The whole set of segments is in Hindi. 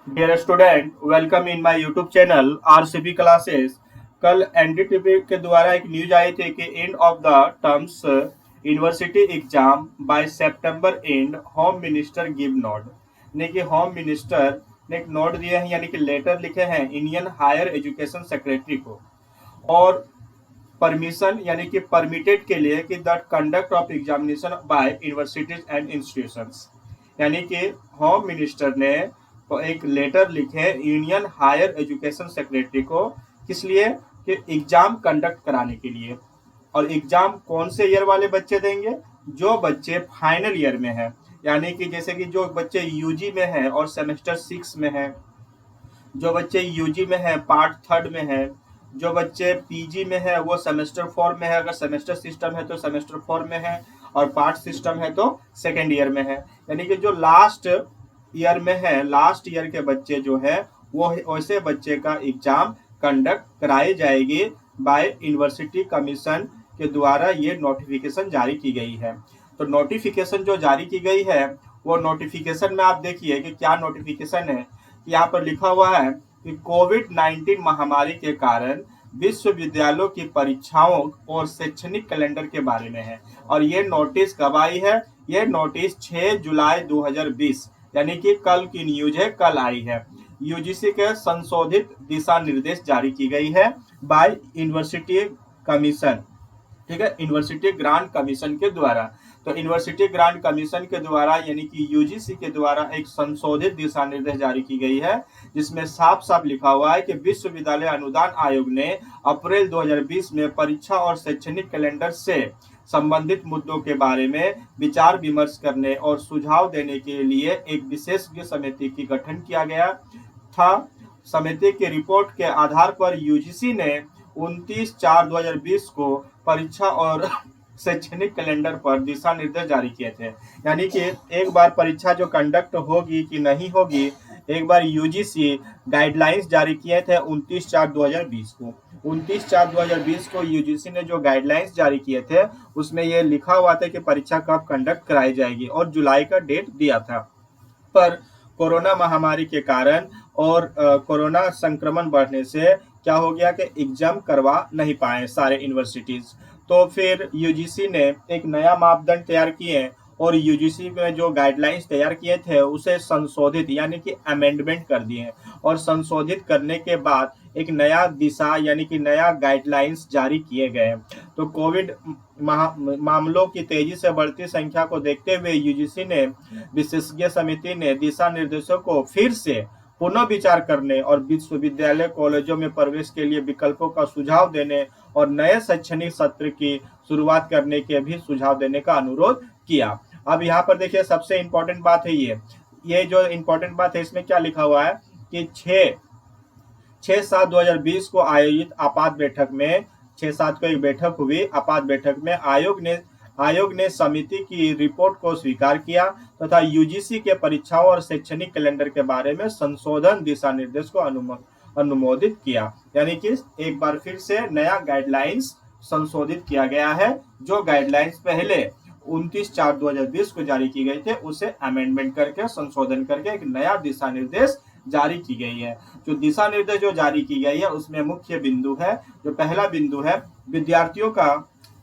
Dear student, welcome in my YouTube channel RCB classes. कल एनडीटीवी के द्वारा एक न्यूज आई थी कि end of the terms university exam by सितंबर and home minister give note. यानी कि होम मिनिस्टर ने एक नोट दिए हैं, यानी कि लेटर लिखे हैं इंडियन हायर एजुकेशन सेक्रेटरी को, और परमिशन यानी कि परमिटेड के लिए कि the conduct of examination by universities and institutions. यानी कि होम मिनिस्टर ने एक लेटर लिखे यूनियन हायर एजुकेशन सेक्रेटरी को, किस लिए? कि एग्जाम कंडक्ट कराने के लिए। और एग्जाम कौन से ईयर वाले बच्चे देंगे? जो बच्चे फाइनल ईयर में है, यानी कि जैसे कि जो बच्चे यूजी में है और सेमेस्टर 6 में है, जो बच्चे यूजी में है पार्ट थर्ड में है, जो बच्चे पीजी में है वो सेमेस्टर 4 में है, अगर सेमेस्टर सिस्टम है तो सेमेस्टर 4 में है, और पार्ट सिस्टम है तो सेकेंड ईयर में है। यानी कि जो लास्ट ईयर में है, लास्ट ईयर के बच्चे जो है वो वैसे बच्चे का एग्जाम कंडक्ट कराई जाएगी बाय यूनिवर्सिटी कमीशन के द्वारा। ये नोटिफिकेशन जारी की गई है। तो नोटिफिकेशन जो जारी की गई है, वो नोटिफिकेशन में आप देखिए कि क्या नोटिफिकेशन है। यहाँ पर लिखा हुआ है कि कोविड-19 महामारी के कारण विश्वविद्यालयों की परीक्षाओं और शैक्षणिक कैलेंडर के बारे में है। और ये नोटिस कब आई है? ये नोटिस 6 जुलाई 2020 यानी कि कल की न्यूज है, कल आई है। यूजीसी के संशोधित दिशा निर्देश जारी की गई है बाय यूनिवर्सिटी कमीशन, ठीक है, यूनिवर्सिटी ग्रांट कमीशन के द्वारा। तो यूनिवर्सिटी ग्रांट कमीशन के द्वारा यानी कि यूजीसी के द्वारा एक संशोधित दिशा निर्देश जारी की गई है, जिसमें साफ साफ लिखा हुआ है कि विश्वविद्यालय अनुदान आयोग ने अप्रैल 2020 में परीक्षा और शैक्षणिक कैलेंडर से संबंधित मुद्दों के बारे में विचार विमर्श करने और सुझाव देने के लिए एक विशेषज्ञ समिति की गठन किया गया था। समिति की रिपोर्ट के आधार पर यूजीसी ने 29/4/2020 को परीक्षा और शैक्षणिक कैलेंडर पर दिशा निर्देश जारी किए थे। यानी कि एक बार परीक्षा जो कंडक्ट होगी कि नहीं होगी, एक बार यूजीसी गाइडलाइंस जारी किए थे 29/4/2020 को। 29/4/2020 को यूजीसी ने जो गाइडलाइंस जारी किए थे, उसमें यह लिखा हुआ था कि परीक्षा कब कंडक्ट कराई जाएगी, और जुलाई का डेट दिया था। पर कोरोना महामारी के कारण और कोरोना संक्रमण बढ़ने से क्या हो गया कि एग्जाम करवा नहीं पाए सारे यूनिवर्सिटीज। तो फिर यूजीसी ने एक नया मापदंड तैयार किए, और यूजीसी में जो गाइडलाइंस तैयार किए थे उसे संशोधित यानी कि अमेंडमेंट कर दिए, और संशोधित करने के बाद एक नया दिशा यानी कि नया गाइडलाइंस जारी किए गए। तो कोविड मामलों की तेजी से बढ़ती संख्या को देखते हुए यूजीसी ने विशेषज्ञ समिति ने दिशा निर्देशों को फिर से पुनः विचार करने और विश्वविद्यालय कॉलेजों में प्रवेश के लिए विकल्पों का सुझाव देने और नए शैक्षणिक सत्र की शुरुआत करने के भी सुझाव देने का अनुरोध किया। अब यहाँ पर देखिए सबसे इम्पोर्टेंट बात है ये जो इम्पोर्टेंट बात है इसमें क्या लिखा हुआ है कि 6/7/2020 को आयोजित आपात बैठक में 6/7 को एक बैठक हुई। आपात बैठक में आयोग ने समिति की रिपोर्ट को स्वीकार किया तथा यूजीसी के परीक्षाओं और शैक्षणिक कैलेंडर के बारे में संशोधन दिशा निर्देश को अनुमोदित किया। यानी कि एक बार फिर से नया गाइडलाइंस संशोधित किया गया है। जो गाइडलाइंस पहले 29/4/2020 को जारी की गई थे, उसे अमेंडमेंट करके संशोधन करके एक नया दिशा निर्देश जारी की गई है। जो दिशा निर्देश जो जारी की गई है उसमें मुख्य बिंदु है, जो पहला बिंदु है विद्यार्थियों का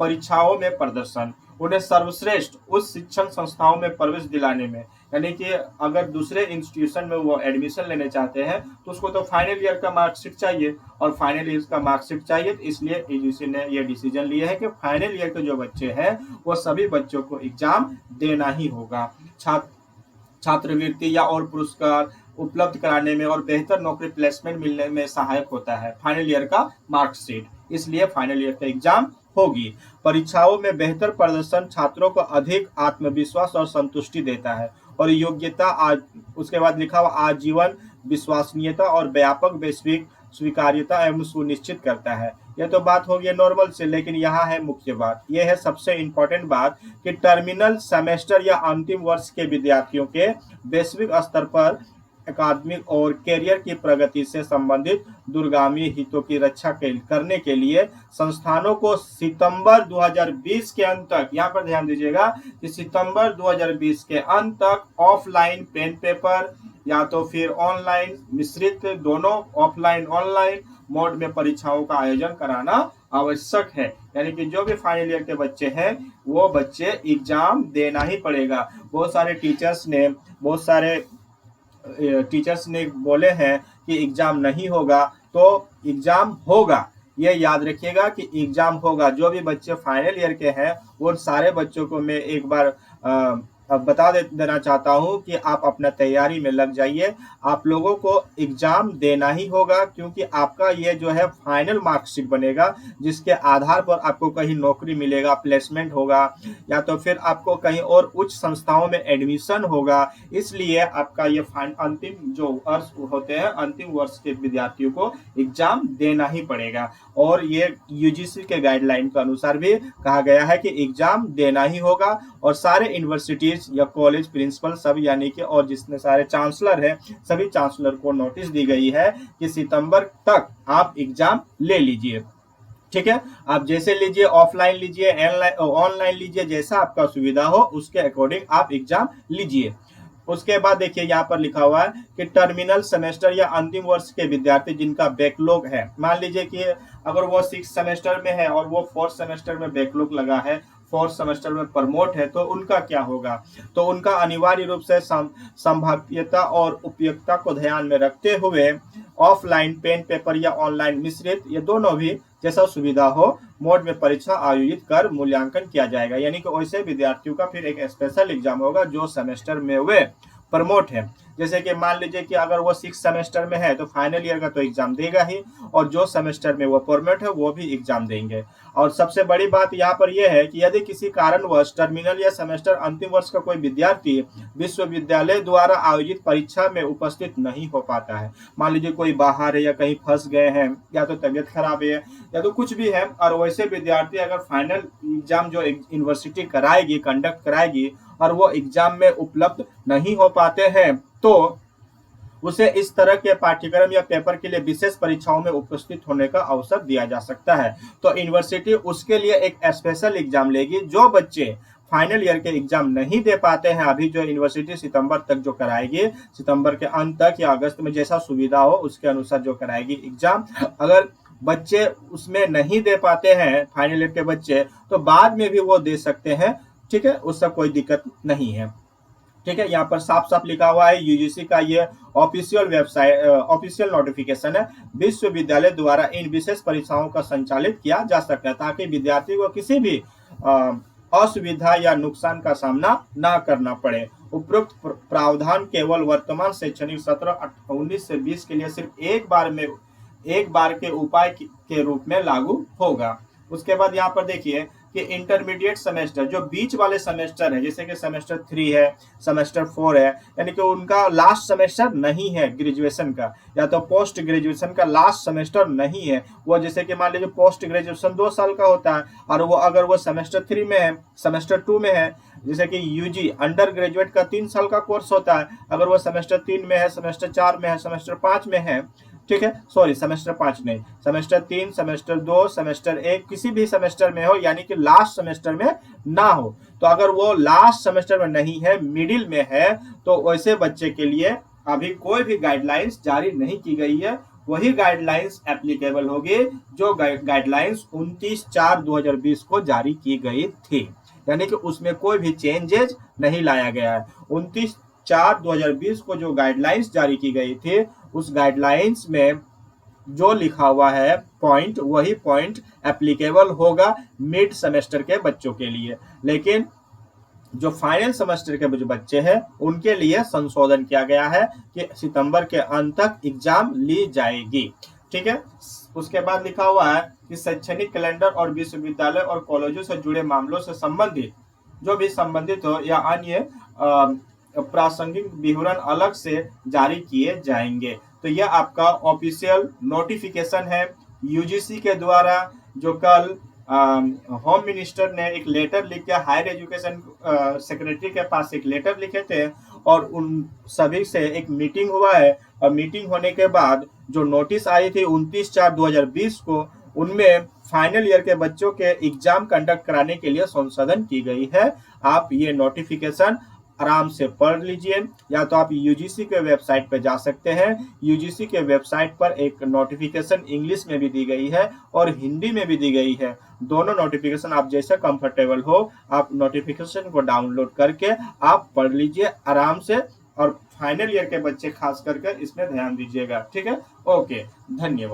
परीक्षाओं में प्रदर्शन, उन्हें सर्वश्रेष्ठ उस शिक्षण संस्थाओं में प्रवेश दिलाने में। यानी कि अगर दूसरे इंस्टीट्यूशन में वो एडमिशन लेने चाहते हैं तो उसको तो फाइनल ईयर का मार्कशीट चाहिए, और फाइनल ईयर का मार्कशीट चाहिए, तो इसलिए यूजीसी ने ये डिसीजन लिया है कि फाइनल ईयर के जो बच्चे हैं वो सभी बच्चों को एग्जाम देना ही होगा। छात्रवृत्ति या और पुरस्कार उपलब्ध कराने में और बेहतर नौकरी प्लेसमेंट मिलने में सहायक होता है फाइनल ईयर का मार्कशीट, इसलिए फाइनल ईयर का एग्जाम होगी। परीक्षाओं में बेहतर प्रदर्शन छात्रों को अधिक आत्मविश्वास और संतुष्टि देता है, और योग्यता उसके बाद लिखा हुआ आजीवन विश्वसनीयता और व्यापक वैश्विक स्वीकार्यता एवं सुनिश्चित करता है। यह तो बात हो गई नॉर्मल से, लेकिन यहाँ है मुख्य बात, यह है सबसे इम्पोर्टेंट बात कि टर्मिनल सेमेस्टर या अंतिम वर्ष के विद्यार्थियों के वैश्विक स्तर पर अकादमिक और कैरियर की प्रगति से संबंधित दूरगामी हितों की रक्षा करने के लिए संस्थानों को सितंबर 2020 के अंत तक, यहाँ पर ध्यान दीजिएगा कि सितंबर 2020 के अंत तक ऑफलाइन पेन पेपर या तो फिर ऑनलाइन मिश्रित, दोनों ऑफलाइन ऑनलाइन मोड में परीक्षाओं का आयोजन कराना आवश्यक है। यानी कि जो भी फाइनल ईयर के बच्चे हैं वो बच्चे एग्जाम देना ही पड़ेगा। बहुत सारे टीचर्स ने बोले हैं कि एग्जाम नहीं होगा, तो एग्जाम होगा, ये याद रखिएगा कि एग्जाम होगा। जो भी बच्चे फाइनल ईयर के हैं उन सारे बच्चों को मैं एक बार बता देना चाहता हूं कि आप अपना तैयारी में लग जाइए। आप लोगों को एग्जाम देना ही होगा, क्योंकि आपका ये जो है फाइनल मार्कशीट बनेगा, जिसके आधार पर आपको कहीं नौकरी मिलेगा, प्लेसमेंट होगा, या तो फिर आपको कहीं और उच्च संस्थाओं में एडमिशन होगा। इसलिए आपका ये अंतिम जो वर्ष होते हैं, अंतिम वर्ष के विद्यार्थियों को एग्जाम देना ही पड़ेगा। और ये यूजीसी के गाइडलाइन के अनुसार भी कहा गया है कि एग्जाम देना ही होगा। और सारे यूनिवर्सिटीज या कॉलेज प्रिंसिपल सब, यानी कि और जितने सारे चांसलर हैं, सभी चांसलर को नोटिस दी गई है कि सितंबर तक आप एग्जाम ले लीजिए। ठीक है, आप जैसे लीजिए, ऑफलाइन लीजिए, ऑनलाइन लीजिए, जैसा आपका सुविधा हो उसके अकॉर्डिंग आप एग्जाम लीजिए। उसके बाद देखिए यहाँ पर लिखा हुआ है कि टर्मिनल सेमेस्टर या अंतिम वर्ष के विद्यार्थी जिनका बैकलॉग है, मान लीजिए कि अगर वो 6 सेमेस्टर में है और वो 4th सेमेस्टर में बैकलॉग लगा है, 4th सेमेस्टर में प्रमोट है, तो उनका क्या होगा? तो उनका अनिवार्य रूप से संभाव्यता और उपयुक्तता को ध्यान में रखते हुए ऑफलाइन पेन पेपर या ऑनलाइन मिश्रित, ये दोनों भी जैसा सुविधा हो मोड में परीक्षा आयोजित कर मूल्यांकन किया जाएगा। यानी कि वैसे विद्यार्थियों का फिर एक स्पेशल एग्जाम होगा जो सेमेस्टर में वे प्रमोट है। जैसे कि मान लीजिए कि अगर वो 6 सेमेस्टर में है तो फाइनल ईयर का तो एग्जाम देगा ही, और जो सेमेस्टर में वो प्रमोट है वो भी एग्जाम देंगे। और सबसे बड़ी बात यहाँ पर यह है कि यदि किसी कारणवश टर्मिनल या सेमेस्टर अंतिम वर्ष का कोई विद्यार्थी विश्वविद्यालय द्वारा आयोजित परीक्षा में उपस्थित नहीं हो पाता है, मान लीजिए कोई बाहर है या कहीं फंस गए हैं या तो तबियत खराब है या तो कुछ भी है, और वैसे विद्यार्थी अगर फाइनल एग्जाम जो यूनिवर्सिटी कराएगी, कंडक्ट कराएगी, और वो एग्जाम में उपलब्ध नहीं हो पाते हैं, तो उसे इस तरह के पाठ्यक्रम या पेपर के लिए विशेष परीक्षाओं में उपस्थित होने का अवसर दिया जा सकता है। तो यूनिवर्सिटी उसके लिए एक स्पेशल एग्जाम लेगी। जो बच्चे फाइनल ईयर के एग्जाम नहीं दे पाते हैं, अभी जो यूनिवर्सिटी सितंबर तक जो कराएगी, सितंबर के अंत तक या अगस्त में जैसा सुविधा हो उसके अनुसार जो कराएगी एग्जाम, अगर बच्चे उसमें नहीं दे पाते हैं फाइनल ईयर के बच्चे, तो बाद में भी वो दे सकते हैं। ठीक है, उससे कोई दिक्कत नहीं है। ठीक है, यहाँ पर साफ साफ लिखा हुआ है, यूजीसी का ये ऑफिशियल वेबसाइट, ऑफिशियल नोटिफिकेशन है, विश्वविद्यालय द्वारा इन विशेष परीक्षाओं का संचालित किया जा सकता है ताकि विद्यार्थी को किसी भी असुविधा या नुकसान का सामना ना करना पड़े। उपरोक्त प्रावधान केवल वर्तमान शैक्षणिक सत्र 19 से 20 के लिए सिर्फ एक बार के उपाय के रूप में लागू होगा। उसके बाद यहाँ पर देखिए कि इंटरमीडिएट सेमेस्टर, जो बीच वाले सेमेस्टर है, जैसे कि सेमेस्टर 3 है, सेमेस्टर 4 है, यानी कि उनका लास्ट सेमेस्टर नहीं है ग्रेजुएशन का, या तो पोस्ट ग्रेजुएशन का लास्ट सेमेस्टर नहीं है, वो जैसे कि मान लीजिए पोस्ट ग्रेजुएशन 2 साल का होता है, और वो अगर वो सेमेस्टर 3 में है, सेमेस्टर 2 में है, जैसे कि यूजी अंडर ग्रेजुएट का 3 साल का कोर्स होता है, अगर वो सेमेस्टर 3 में है, सेमेस्टर 4 में है, सेमेस्टर 5 में है, ठीक है, सॉरी सेमेस्टर 5 नहीं, सेमेस्टर 3, सेमेस्टर 2, सेमेस्टर 1, किसी भी सेमेस्टर में हो, यानी कि लास्ट सेमेस्टर में ना हो। तो अगर वो लास्ट सेमेस्टर में नहीं है, मिडिल में है, तो वैसे बच्चे के लिए अभी कोई भी गाइडलाइंस जारी नहीं की गई है। वही गाइडलाइंस एप्लीकेबल होगी जो गाइडलाइंस 29/4/2020 को जारी की गई थी, यानी कि उसमें कोई भी चेंजेज नहीं लाया गया है। 29/4/2020 को जो गाइडलाइंस जारी की गई थी, उस गाइडलाइंस में जो लिखा हुआ है पॉइंट, वही पॉइंट एप्लीकेबल होगा मिड सेमेस्टर के बच्चों के लिए। लेकिन जो फाइनल सेमेस्टर के जो बच्चे हैं उनके लिए संशोधन किया गया है कि सितंबर के अंत तक एग्जाम ली जाएगी। ठीक है, उसके बाद लिखा हुआ है कि शैक्षणिक कैलेंडर और विश्वविद्यालय और कॉलेजों से जुड़े मामलों से संबंधित जो भी संबंधित हो या अन्य प्रासंगिक विवरण अलग से जारी किए जाएंगे। तो यह आपका ऑफिशियल नोटिफिकेशन है यूजीसी के द्वारा, जो कल होम मिनिस्टर ने एक लेटर लिख के हायर एजुकेशन सेक्रेटरी के पास एक लेटर लिखे थे, और उन सभी से एक मीटिंग हुआ है और मीटिंग होने के बाद जो नोटिस आई थी 29/4/2020 को, उनमें फाइनल ईयर के बच्चों के एग्जाम कंडक्ट कराने के लिए संशोधन की गई है। आप ये नोटिफिकेशन आराम से पढ़ लीजिए, या तो आप यूजीसी के वेबसाइट पर जा सकते हैं। यूजीसी के वेबसाइट पर एक नोटिफिकेशन इंग्लिश में भी दी गई है और हिंदी में भी दी गई है। दोनों नोटिफिकेशन आप जैसे कंफर्टेबल हो, आप नोटिफिकेशन को डाउनलोड करके आप पढ़ लीजिए आराम से, और फाइनल ईयर के बच्चे खास करके इसमें ध्यान दीजिएगा। ठीक है, ओके, धन्यवाद।